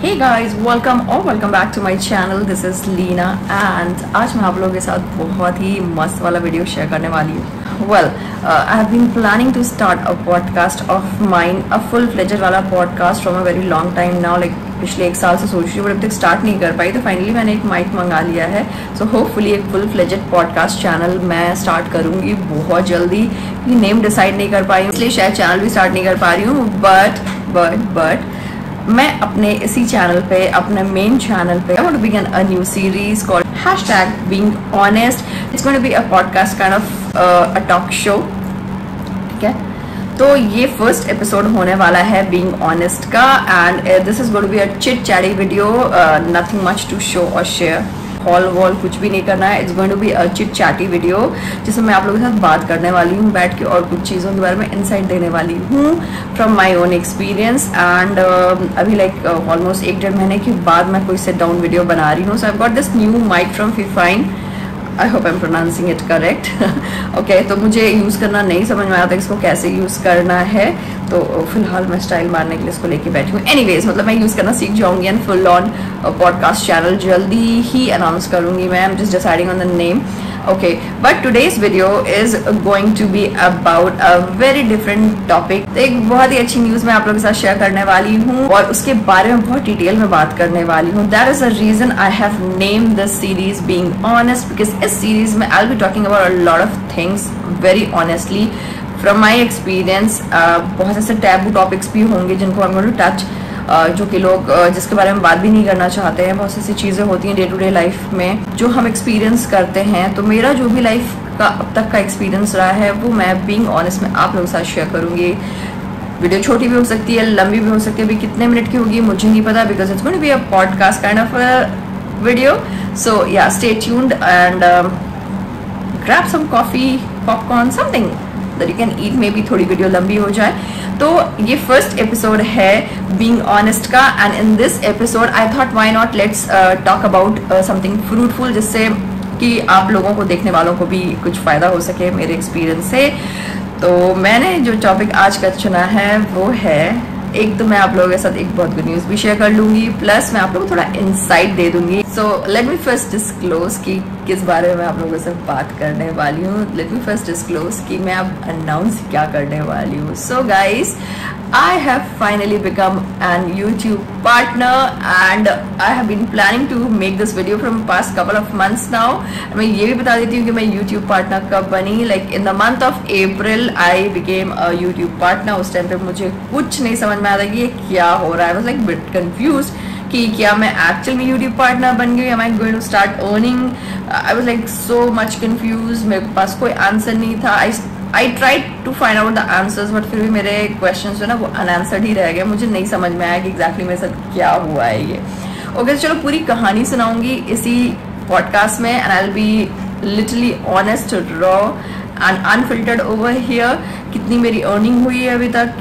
Hey guys, welcome back to my channel. This is Leena and आज मैं आप लोगों के साथ बहुत ही मस्त वाला वीडियो शेयर करने वाली हूँ. Well, I have been planning to start a podcast of mine, a full-fledged वाला podcast from a very long time now. Like पिछले 1 साल से सोच रही हूँ, बट अब तक स्टार्ट नहीं कर पाई. तो फाइनली मैंने एक माइक मंगा लिया है. सो होपफुली एक फुल-फ्लेजेड पॉडकास्ट चैनल मैं स्टार्ट करूँगी बहुत जल्दी. ये नेम डिसाइड नहीं कर पाई हूँ, इसलिए शायद चैनल भी स्टार्ट नहीं कर पा रही हूँ. बट मैं अपने इसी चैनल पे, अपने मेन चैनल पे, I want to begin a new series called #BeingHonest. It's going to be a podcast kind of a talk show. ठीक है, तो ये फर्स्ट एपिसोड होने वाला है बीइंग ऑनेस्ट का and this is going to be a chit chatty video. Nothing much to show और share, हॉल वॉल कुछ भी नहीं करना है. It's going to be a chit chatty video जिसमें मैं आप लोगों के साथ बात करने वाली हूँ बैठ के और कुछ चीज़ों के बारे में इंसाइट देने वाली हूँ from my own experience. And अभी लाइक ऑलमोस्ट 1-1.5 महीने के बाद मैं कोई सेट डाउन वीडियो बना रही हूँ. So I got this new mic from Fifine. I hope I am pronouncing it correct. Okay, तो मुझे यूज़ करना नहीं समझ में आया था इसको कैसे यूज़ करना है, तो फिलहाल मैं स्टाइल मारने के लिए इसको लेके बैठी हूँ. एनीवेज, मतलब मैं यूज़ करना सीख जाऊंगी and full on podcast channel जल्दी ही अनाउंस करूंगी. मैं am just deciding on the name. Okay, but today's video is going to be about a very different topic. एक बहुत ही अच्छी न्यूज़ मैं आप लोगों के साथ शेयर करने वाली हूँ और उसके बारे में बहुत डिटेल में बात करने वाली हूँ. That is the reason I have named this series being honest, because इस सीरीज में I will be talking about a lot of things very honestly from my experience. बहुत ऐसे टैबू टॉपिक्स भी होंगे जिनको I am going to touch, जो कि लोग जिसके बारे में बात भी नहीं करना चाहते हैं. बहुत ऐसी चीज़ें होती हैं डे टू डे लाइफ में जो हम एक्सपीरियंस करते हैं. तो मेरा जो भी लाइफ का अब तक का एक्सपीरियंस रहा है वो मैं बीइंग ऑनेस्ट में आप लोगों के साथ शेयर करूँगी. वीडियो छोटी भी हो सकती है, लंबी भी हो सकती है. अभी कितने मिनट की होगी मुझे नहीं पता, because it's going to be a podcast kind of video. So yeah, stay tuned and grab some coffee, popcorn, something that you can eat. Maybe थोड़ी वीडियो लंबी हो जाए. तो ये फर्स्ट एपिसोड है बीइंग ऑनेस्ट का and in this episode I thought why not let's talk about something fruitful, जिससे कि आप लोगों को, देखने वालों को भी कुछ फ़ायदा हो सके मेरे एक्सपीरियंस से. तो मैंने जो टॉपिक आज का चुना है वो है, एक तो मैं आप लोगों के साथ एक बहुत गुड न्यूज़ भी शेयर कर लूँगी, प्लस मैं आप लोगों को थोड़ा इंसाइट दे दूँगी. So let me first disclose कि किस बारे में आप लोगों से बात करने वाली हूँ. लेट मी फर्स्ट डिस्क्लोज कि मैं अब अनाउंस क्या करने वाली हूँ. So guys, I have finally become an YouTube partner and I have been planning to make this video from past couple of months now. मैं ये भी बता देती हूँ कि मैं YouTube partner कब बनी. Like in the month of April I became a YouTube partner. उस टाइम पे मुझे कुछ नहीं समझ में आता कि ये क्या हो रहा है. I was like bit confused कि क्या मैं एक्चुअल में YouTube पार्टनर बन गई, am I going to start earning? I was like so much confused. मेरे पास कोई आंसर नहीं था. I tried to find out the answers, but फिर भी मेरे क्वेश्चन जो ना वो अनआंसर्ड ही रह गए. मुझे नहीं समझ में आया कि एग्जैक्टली मेरे साथ क्या हुआ है ये. ओके, चलो पूरी कहानी सुनाऊंगी इसी पॉडकास्ट में and I will B literally honest, raw and unfiltered over here. कितनी मेरी अर्निंग हुई है अभी तक,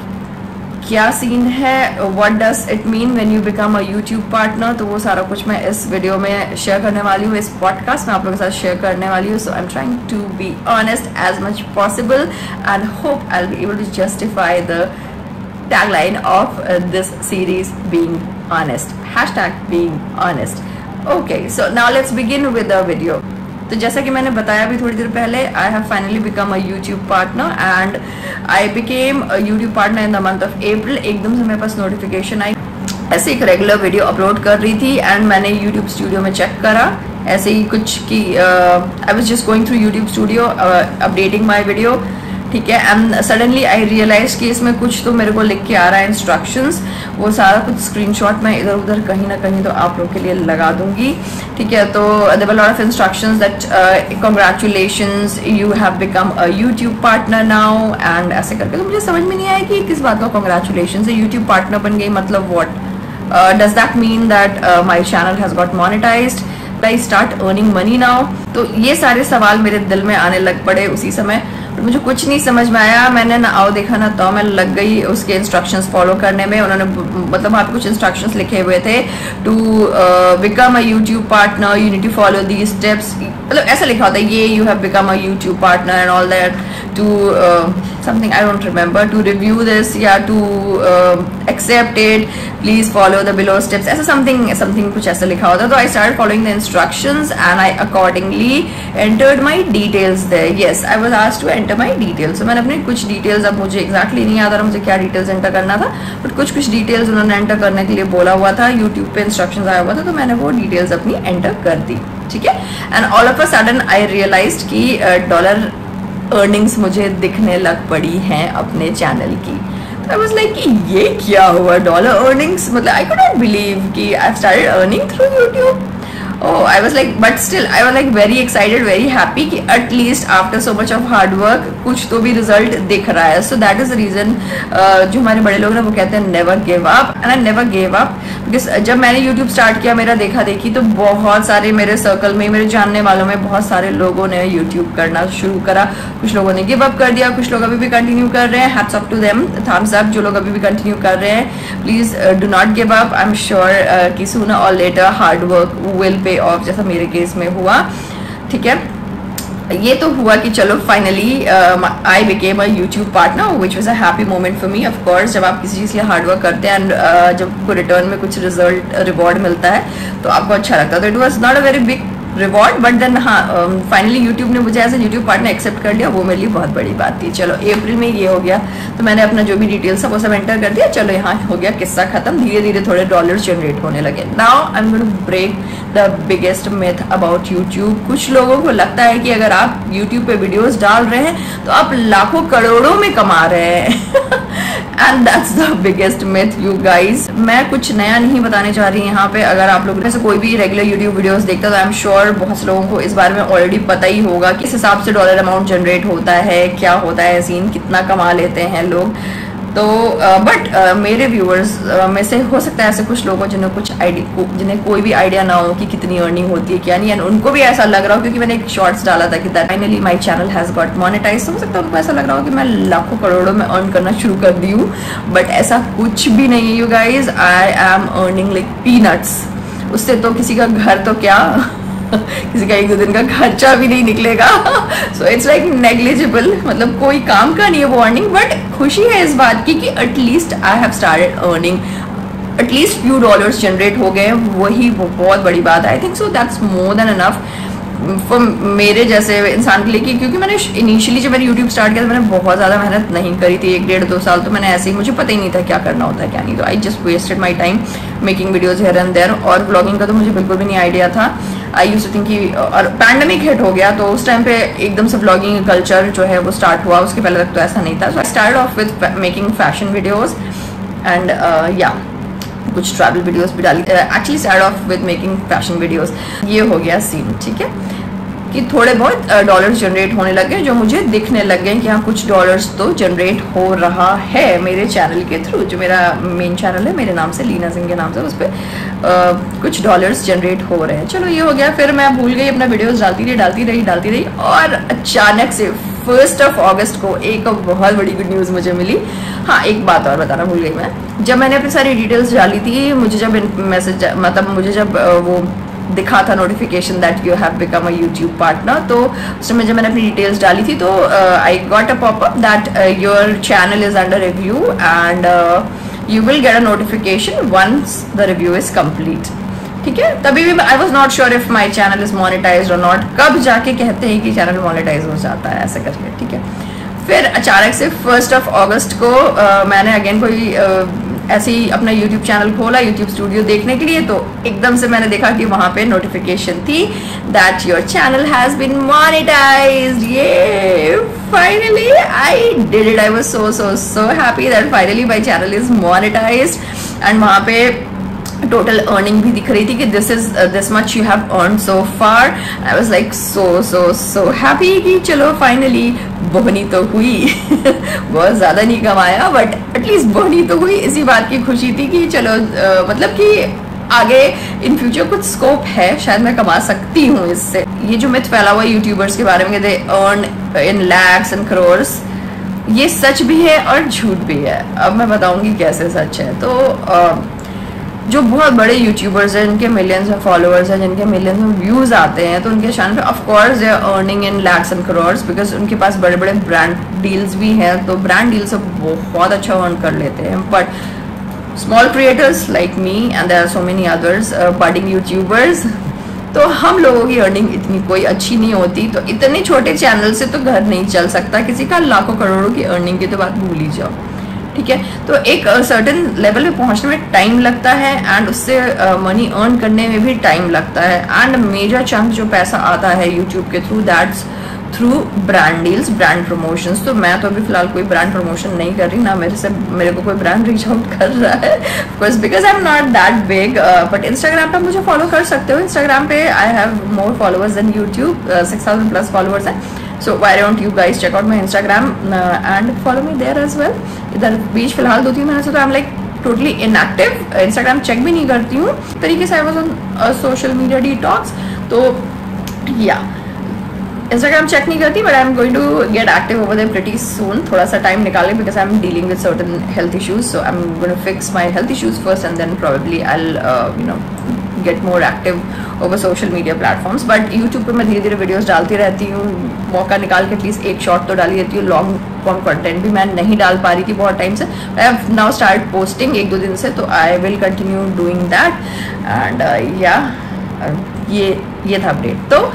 क्या सीन है, what does it mean when you become a YouTube partner, तो वो सारा कुछ मैं इस वीडियो में शेयर करने वाली हूँ, इस पॉडकास्ट में आप लोगों के साथ शेयर करने वाली हूँ. So I am trying to be honest as much possible and hope I will be able to justify the tagline of this series being honest, #BeingHonest. Okay, so now let's begin with the video. तो जैसा कि मैंने बताया अभी थोड़ी देर पहले, I have finally become a YouTube partner and I became a YouTube partner in the month of April. एकदम से मेरे पास नोटिफिकेशन आई. ऐसे एक रेगुलर वीडियो अपलोड कर रही थी एंड मैंने यूट्यूब स्टूडियो में चेक करा ऐसे ही कुछ कि I was just going through YouTube studio updating my video. ठीक है, एंड सडनली आई रियलाइज कि इसमें कुछ तो मेरे को लिख के आ रहा है इंस्ट्रक्शंस. वो सारा कुछ स्क्रीनशॉट मैं इधर उधर कहीं ना कहीं तो आप लोग के लिए लगा दूंगी. ठीक है, तो there were lot of instructions that congratulations, you have become a YouTube partner now and ऐसे करके. तो मुझे समझ में नहीं आया कि किस बात का कांग्रेचुलेशन है. यूट्यूब पार्टनर बन गई मतलब what does that mean that my channel has got monetised, I start earning money now? तो ये सारे सवाल मेरे दिल में आने लग पड़े उसी समय. मुझे कुछ नहीं समझ में आया। मैंने ना आओ देखा ना तो मैं लग गई उसके इंस्ट्रक्शंस फॉलो करने में। उन्होंने मतलब वहाँ पे कुछ इंस्ट्रक्शंस लिखे हुए थे, to become a YouTube partner you need to follow these steps, मतलब ऐसा लिखा होता है ये, you have become a YouTube partner and all that, to something I don't remember, to review this yeah to accept it please follow the below steps, ऐसा something कुछ ऐसा लिखा होता है। तो I start following the instructions and I accordingly entered my details there. Yes, I was asked to enter my details. तो मैंने अपने कुछ डिटेल्स, अब मुझे एग्जैक्टली नहीं याद आ रहा मुझे क्या डिटेल्स एंटर करना था, बट कुछ डिटेल्स उन्होंने एंटर करने के लिए बोला हुआ था, यूट्यूब पे इंस्ट्रक्शंस आया हुआ था, तो मैंने वो डिटेल्स अपनी एंटर कर दी, ठीक है। And all of a sudden I realised कि डॉलर अर्निंग्स मुझे दिखने लग पड़ी हैं अपने चैनल की। आई वाज लाइक कि ये क्या हुआ, डॉलर अर्निंग्स, मतलब आई कुड नॉट बिलीव कि I started earning through YouTube. Oh, I was like, but still, I was like very excited, very happy कि at least after so much of hard work कुछ तो भी result दिख रहा है। So that is the reason जो हमारे बड़े लोग ना वो कहते हैं never give up, and I never gave up because जब मैंने YouTube start किया, मेरा देखा देखी तो बहुत सारे मेरे सर्कल में, मेरे जानने वालों में बहुत सारे लोगों ने YouTube करना शुरू करा। कुछ लोगों ने गिव अप कर दिया, कुछ लोग अभी भी कंटिन्यू कर रहे हैं। Hats off to them, thumbs up जो लोग अभी भी कंटिन्यू कर रहे हैं। Please do not give up. I am sure कि sooner or later hard work will pay off, जैसा मेरे केस में हुआ, ठीक है। ये तो हुआ कि चलो finally I became a YouTube partner which was a happy moment for me. Of course जब आप किसी चीज़ के लिए हार्ड वर्क करते हैं एंड जब आपको रिटर्न में कुछ रिजल्ट रिवॉर्ड मिलता है तो आपको अच्छा लगता है। तो it was not a very big reward, but then हाँ फाइनली यूट्यूब ने मुझे as a YouTube partner accept कर लिया, वो मेरे लिए बहुत बड़ी बात थी। चलो अप्रैल में ये हो गया, तो मैंने अपना जो भी डिटेल्स है वो सब एंटर कर दिया। चलो यहाँ हो गया किस्सा खत्म, धीरे धीरे थोड़े डॉलर्स जनरेट होने लगे। Now I am going to break the biggest myth about YouTube. कुछ लोगों को लगता है कि अगर आप यूट्यूब पे वीडियोस डाल रहे हैं तो आप लाखों करोड़ों में कमा रहे हैं and that's the biggest myth you guys. मैं कुछ नया नहीं बताने जा रही यहाँ पे। अगर आप लोग में से कोई भी रेगुलर यूट्यूब वीडियोस देखता है तो आई एम श्योर बहुत से लोगों को इस बारे में ऑलरेडी पता ही होगा कि इस हिसाब से डॉलर अमाउंट जनरेट होता है, क्या होता है सीन, कितना कमा लेते हैं लोग। तो बट मेरे व्यूअर्स में से हो सकता है ऐसे कुछ लोगों जिन्हें कोई भी आइडिया ना हो कि कितनी अर्निंग होती है क्या नहीं, एंड उनको भी ऐसा लग रहा हो, क्योंकि मैंने एक शॉर्ट्स डाला था कि finally my channel has got monetise. हो सकता है उनको ऐसा लग रहा हो कि मैं लाखों करोड़ों में अर्न करना शुरू कर दी हूँ, बट ऐसा कुछ भी नहीं है you guys. I am earning like peanuts. उससे तो किसी का घर तो क्या किसी का एक दो दिन का खर्चा भी नहीं निकलेगा। सो इट्स लाइक नेग्लिजिबल, मतलब कोई काम का नहीं है वो अर्निंग। बट खुशी है इस बात की कि at least I have started earning, at least few dollars generate हो गए, वही बहुत बड़ी बात है। I think so that's more than enough for मेरे जैसे इंसान के लिए, क्योंकि मैंने इनिशियली जब मैंने यूट्यूब स्टार्ट किया तो मैंने बहुत ज़्यादा मेहनत नहीं करी थी, 1-1.5-2 साल तो मैंने ऐसे ही, मुझे पता ही नहीं था क्या करना होता है क्या नहीं। तो I just wasted my time making videos here and there. और व्लॉगिंग का तो मुझे बिल्कुल भी नहीं आइडिया था। आई यूज्ड टू थिंक कि, और पैंडेमिक हिट हो गया तो उस टाइम पे एकदम से व्लॉगिंग कल्चर जो है वो स्टार्ट हुआ। उसके पहले तक तो ऐसा नहीं था। So I start off with making fashion videos and या कुछ ट्रैवल वीडियोस भी डाली। Actually start off with making fashion videos. ये हो गया सीन, ठीक है, कि थोड़े बहुत डॉलर्स जनरेट होने लगे, जो मुझे दिखने लग गए कि हाँ कुछ डॉलर्स तो जनरेट हो रहा है मेरे चैनल के थ्रू। जो मेरा मेन चैनल है मेरे नाम से, लीना सिंह के नाम से, उस पर कुछ डॉलर्स जनरेट हो रहे हैं। चलो ये हो गया। फिर मैं भूल गई, अपना वीडियोस डालती रही और अचानक से 1 अगस्त को एक बहुत बड़ी गुड न्यूज़ मुझे मिली। हाँ, एक बात और बताना भूल गई मैं। जब मैंने अपनी सारी डिटेल्स डाली थी, मुझे जब मैसेज, मतलब मुझे जब वो दिखा था notification that you have become a YouTube partner, तो उस समय जब मैंने अपनी डिटेल्स डाली थी तो I got a popup that your channel is under review and you will get a notification once the review is complete. ठीक है, तभी भी I was not sure if my channel is monetise or not. कब जाके कहते हैं कि channel monetize हो जाता है ऐसे करके, ठीक है। फिर अचानक से 1 अगस्त को मैंने अगेन कोई ऐसे ही अपना YouTube चैनल खोला, YouTube स्टूडियो देखने के लिए, तो एकदम से मैंने देखा कि वहां पे नोटिफिकेशन थी that your channel has been monetized. Yay finally I did it. I was so happy that finally my channel is monetized. And वहां पे टोटल अर्निंग भी दिख रही थी कि this much you have earn so far. I was like so happy कि चलो finally बोहनी तो हुई। बहुत ज्यादा नहीं कमाया बट एटलीस्ट बोहनी तो हुई। इसी बात की खुशी थी कि चलो मतलब कि आगे इन फ्यूचर कुछ स्कोप है, शायद मैं कमा सकती हूँ इससे। ये जो मिथ फैला हुआ है यूट्यूबर्स के बारे में, they earn in lakhs and crores, ये सच भी है और झूठ भी है। अब मैं बताऊंगी कैसे सच है। तो जो बहुत बड़े यूट्यूबर्स हैं, जिनके मिलियंस में फॉलोअर्स हैं, जिनके मिलियंस में व्यूज आते हैं, तो उनके चैनल पे of course they are earning in lakhs and crores, because उनके पास बड़े बड़े ब्रांड डील्स भी हैं, तो ब्रांड डील से बहुत अच्छा अर्न कर लेते हैं। But small creators like me and there are so many others budding YouTubers, तो हम लोगों की अर्निंग इतनी कोई अच्छी नहीं होती। तो इतने छोटे चैनल से तो घर नहीं चल सकता किसी का। लाखों करोड़ों की अर्निंग की तो बात भूल ही जाओ, ठीक है। तो एक सर्टेन लेवल पे पहुंचने में टाइम लगता है एंड उससे मनी अर्न करने में भी टाइम लगता है। एंड मेजर चंक जो पैसा आता है यूट्यूब के through, that's through brand deals, brand promotions. तो मैं तो अभी फिलहाल कोई ब्रांड प्रमोशन नहीं कर रही, ना मेरे को कोई ब्रांड रीच आउट कर रहा है, because I am not that big. But Instagram पे मुझे फॉलो कर सकते हो। इंस्टाग्राम पे I have more followers than YouTube, 6000 plus followers हैं। So why don't you guys check out my Instagram and follow me there as well। इधर बीच फिलहाल 2-3 महीने से तो I'm like totally inactive, Instagram check भी नहीं करती हूँ तरीके से। I was on social media detox, तो yeah, Instagram चेक नहीं करती, but I'm going to get active over there pretty soon। थोड़ा सा टाइम निकालें because I'm dealing with certain health issues, so I'm going to fix my health issues first and then probably I'll get more active over social media platforms। but YouTube पे मैं धीरे धीरे videos डालती रहती हूँ, मौका निकाल के एटलीस्ट एक शॉर्ट तो डाली रहती हूँ। लॉन्ग फॉर्म कंटेंट भी मैं नहीं डाल पा रही थी बहुत टाइम से। I have now start posting 1-2 दिन से, तो I will continue doing that. And या ये था अपडेट। तो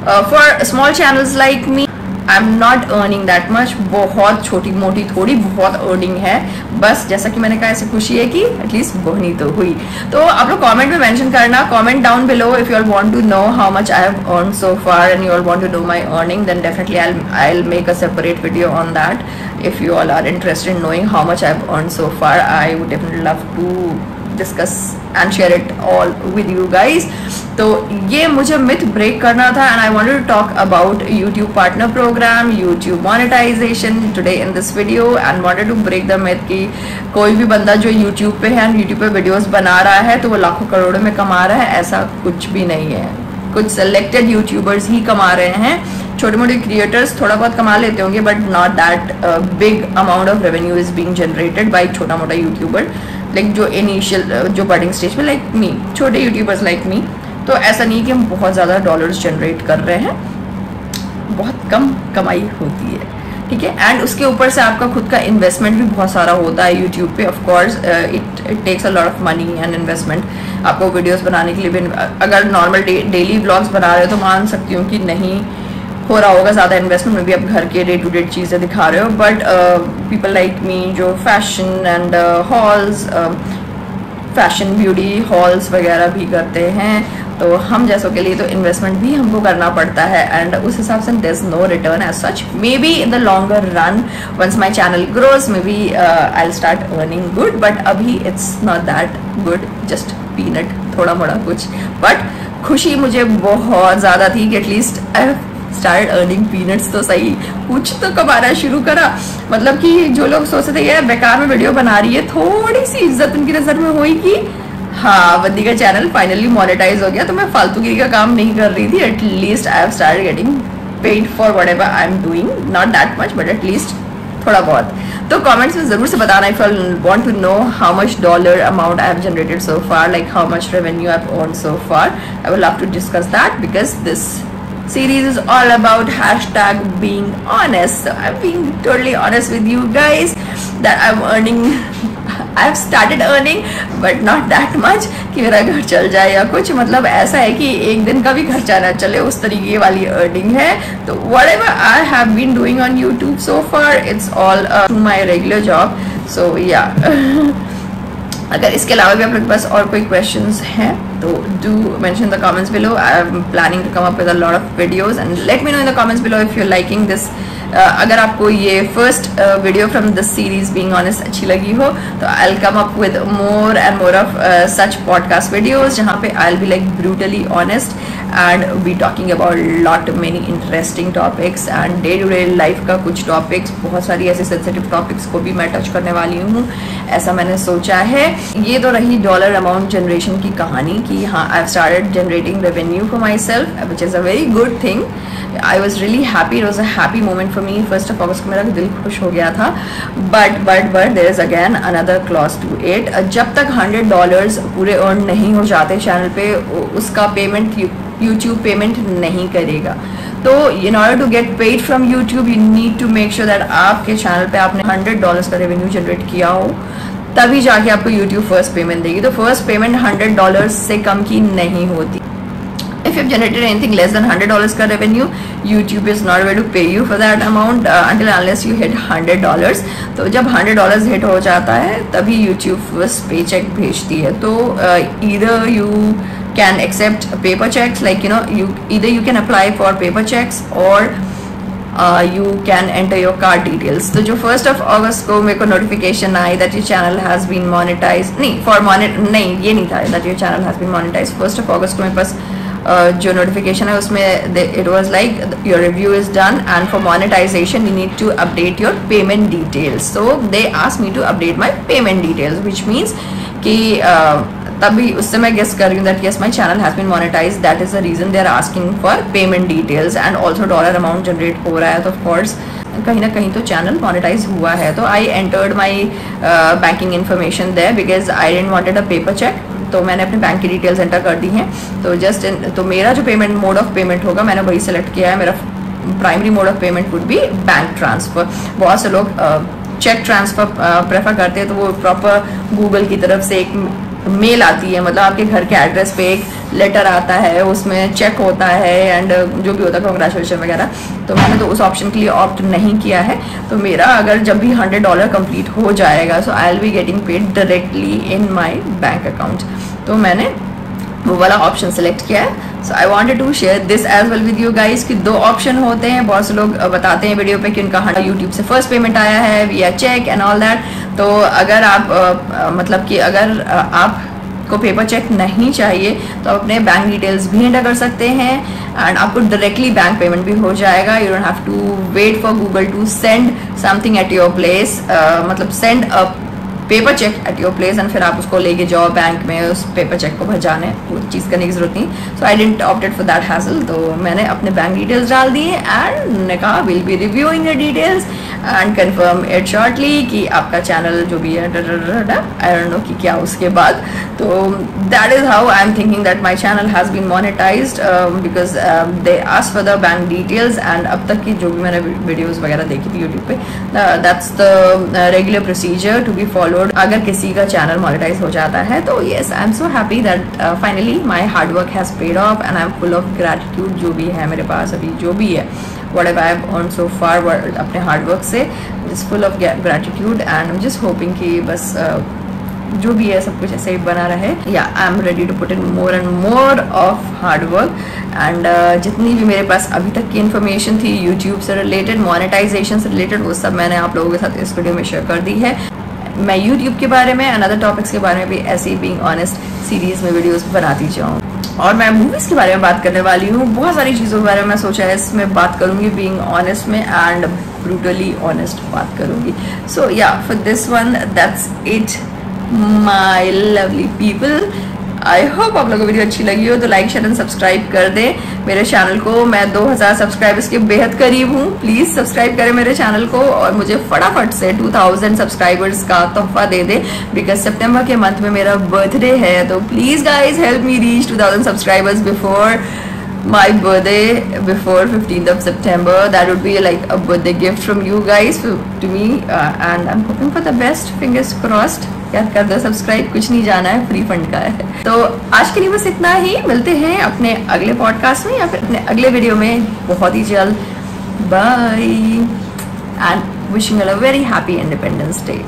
for small channels like me I am not earning that much. बहुत छोटी मोटी थोड़ी बहुत अर्निंग है, बस जैसा कि मैंने कहा ऐसी खुशी है कि एटलीस्ट बहनी तो हुई। तो आप लोग कमेंट में मेंशन करना, comment down below if you all want to know how much I have earn so far and you all want to know my earning, then definitely I will make a separate video on that. If you all are interested in knowing how much I have earn so far, I would definitely love to discuss and share it all with you guys. तो ये मुझे myth break करना था and I wanted to talk about YouTube partner program, YouTube monetisation today in this video and wanted to break the myth कि कोई भी बंदा जो यूट्यूब पे है एंड यूट्यूब पे वीडियोस बना रहा है तो वो लाखों करोड़ों में कमा रहा है। ऐसा कुछ भी नहीं है। कुछ सेलेक्टेड यूट्यूबर्स ही कमा रहे हैं। छोटे मोटे क्रिएटर्स थोड़ा बहुत कमा लेते होंगे, but not that big amount of revenue is being generated by छोटा मोटा यूट्यूबर, लाइक जो इनिशियल जो बडिंग स्टेज में लाइक मी, छोटे यूट्यूबर्स लाइक मी। तो ऐसा नहीं कि हम बहुत ज़्यादा डॉलर्स जनरेट कर रहे हैं, बहुत कम कमाई होती है, ठीक है। एंड उसके ऊपर से आपका खुद का इन्वेस्टमेंट भी बहुत सारा होता है यूट्यूब पे। Of course it takes a lot of money and investment. आपको वीडियोस बनाने के लिए भी, अगर नॉर्मल डेली व्लॉग्स बना रहे हो तो मान सकती हूँ कि नहीं हो रहा होगा ज़्यादा इन्वेस्टमेंट में भी, आप घर के डे टू डे चीज़ें दिखा रहे हो। बट पीपल लाइक मी जो fashion and halls, fashion beauty halls वगैरह भी करते हैं, तो हम जैसों के लिए तो इन्वेस्टमेंट भी हमको करना पड़ता है एंड उस हिसाब से there is no return as such. Maybe in the longer run once my channel grows maybe I will start earning good, but अभी it's not that good, just peanut थोड़ा मोड़ा कुछ। But खुशी मुझे बहुत ज़्यादा थी कि at least I start earning peanuts, तो सही कुछ तो कमाना शुरू करा। मतलब कि जो लोग सोचते थे यार बेकार में वीडियो बना रही है, थोड़ी सी इज्जत उनकी नज़र में हुई कि हाँ बंदी का चैनल फाइनली मोनेटाइज हो गया, तो मैं फालतूगिरी का काम नहीं कर रही थी। At least I have started getting paid for whatever I am doing, not that much but at least थोड़ा बहुत। तो कमेंट्स में जरूर से बताना if you want to know how much dollar amount I have generated so far, like how much revenue I have earned so far. I will love to discuss that because this series is all about hashtag being honest. So I'm being totally honest with you guys that I'm earning, I've started earning but not that much कि मेरा घर चल जाए या कुछ, मतलब ऐसा है कि एक दिन का भी खर्चा ना चले, उस तरीके वाली अर्निंग है। तो whatever I have been doing on YouTube so far, it's all my regular job. So yeah अगर इसके अलावा भी आप लोग के पास और कोई क्वेश्चंस हैं तो do mention the comments below. I am planning to come up with a lot of videos and let me know in the comments below if you liking this. अगर आपको ये first video from this series being honest अच्छी लगी हो तो I will come up with more and more of such podcast videos जहाँ पे I will be like brutally honest and be talking about lot many interesting topics and day to day life का कुछ topics, बहुत सारी ऐसे sensitive topics को भी मैं टच करने वाली हूँ। ऐसा मैंने सोचा है। ये तो रही डॉलर अमाउंट जनरेशन की कहानी कि हाँ, I have started generating revenue for myself, which is a very good thing. I was really happy, it was a happy moment for me. 1 अगस्त को मेरा दिल खुश हो गया था। But there is again another clause to it. जब तक $100 पूरे अर्न नहीं हो जाते चैनल पे, उसका पेमेंट यूट्यूब पेमेंट नहीं करेगा। तो in order to get paid from YouTube you need to make sure that आपके चैनल पे आपने $100 का रेवेन्यू जनरेट किया हो, तभी जाके आपको यूट्यूब फर्स्ट पेमेंट देगी। तो फर्स्ट पेमेंट $100 से कम की नहीं होती। If you've generated anything less than $100 का revenue, YouTube is not going to pay you for that amount until unless you hit $100. तो जब $100 hit हो जाता है तभी YouTube first paycheck भेजती है। तो either you can accept paper checks, like either you can apply for paper checks or you can enter your card details। तो जो 1 अगस्त को मेरे को notification I that your channel has been monetized, नहीं ये नहीं था that your channel has been monetized। 1 अगस्त को मेरे पास जो नोटिफिकेशन है उसमें it was like your review is done and for monetization you need to update your payment details. So they asked me to update my payment details, which means कि तभी उससे मैं गेस कर रही हूँ that yes my channel has been monetized, that is the reason they are asking for payment details and also dollar amount generate हो रहा है। तो ऑफकोर्स कहीं ना कहीं तो चैनल मोनेटाइज हुआ है। तो I entered my banking information there because I didn't wanted a paper cheque. तो मैंने अपने बैंक की डिटेल्स एंटर कर दी हैं। तो तो मेरा जो पेमेंट मोड ऑफ पेमेंट होगा मैंने वही सेलेक्ट किया है। मेरा primary mode of payment would be bank transfer. बहुत से लोग चेक ट्रांसफ़र प्रेफर करते हैं, तो वो प्रॉपर गूगल की तरफ से एक मेल आती है, मतलब आपके घर के एड्रेस पे एक लेटर आता है, उसमें चेक होता है एंड जो भी होता है कांग्रेचुलेशन वगैरह। तो मैंने तो उस ऑप्शन के लिए ऑप्ट नहीं किया है। तो मेरा अगर जब भी $100 कंप्लीट हो जाएगा so I will be getting paid directly in my bank account. तो मैंने वो वाला ऑप्शन सेलेक्ट किया है। So I wanted to share this as well with you guys कि 2 ऑप्शन होते हैं। बहुत से लोग बताते हैं वीडियो पे कि उनका यूट्यूब से फर्स्ट पेमेंट आया है विया चेक एंड ऑल दैट। तो अगर आप मतलब कि अगर आप को पेपर चेक नहीं चाहिए तो आप अपने बैंक डिटेल्स भी एंटर कर सकते हैं एंड आपको डायरेक्टली बैंक पेमेंट भी हो जाएगा। You don't have to wait for Google to send something at your place, मतलब send a paper cheque at your place and फिर आप उसको लेके जाओ बैंक में उस पेपर चेक को भजाने, वो चीज़ करने की जरूरत नहीं। So I didn't opted for that hassle. तो मैंने अपने बैंक डिटेल्स डाल दिए एंड ने कहा will be reviewing your details and confirm it shortly कि आपका चैनल जो भी है आई डोंट नो कि क्या उसके बाद। तो that is how I am thinking that my channel has been monetized because they asked for the bank details and अब तक की जो भी मैंने वीडियोज़ वगैरह देखी थी यूट्यूब पे, that's the regular procedure to be follow अगर किसी का चैनल मोनेटाइज हो जाता है। तो yes I am so happy that finally my hard work has paid off and I am full of gratitude. जो भी है मेरे पास अभी जो भी है whatever I have earned so far अपने हार्ड वर्क से, just full of gratitude and I'm just hoping कि बस जो भी है सब कुछ ऐसे ही बना रहे। Yeah I am ready to put in more and more of hard work and जितनी भी मेरे पास अभी तक की इन्फॉर्मेशन थी यूट्यूब से रिलेटेड, मोनेटाइजेशन से रिलेटेड, वो सब मैंने आप लोगों के साथ इस वीडियो में शेयर कर दी है। मैं यूट्यूब के बारे में एंड अदर टॉपिक्स के बारे में भी ऐसे ही बीइंग ऑनेस्ट सीरीज में वीडियोस बनाती जाऊँ। और मैं मूवीज के बारे में बात करने वाली हूँ। बहुत सारी चीज़ों के बारे में मैं सोचा है इसमें बात करूँगी, बीइंग ऑनेस्ट में एंड ब्रूटली ऑनेस्ट बात करूँगी। सो या for this one that's it my lovely people. I hope आप लोगों को वीडियो अच्छी लगी हो तो लाइक शेयर एंड सब्सक्राइब कर दें मेरे चैनल को। मैं 2000 सब्सक्राइबर्स के बेहद करीब हूँ। प्लीज़ सब्सक्राइब करें मेरे चैनल को और मुझे फटाफट से 2000 सब्सक्राइबर्स का तोहफा दे दे बिकॉज सितंबर के मंथ में मेरा बर्थडे है। तो please guys help me reach 2000 subscribers before my birthday, before 15th of September. That would be like a birthday gift from you guys to me and I'm hoping for the best. Fingers crossed. याद कर दो subscribe, कुछ नहीं जाना है, free fund का है। तो आज के लिए बस इतना ही। मिलते हैं अपने अगले पॉडकास्ट में या फिर अपने अगले वीडियो में बहुत ही जल्द। Bye and wishing you a very happy Independence day.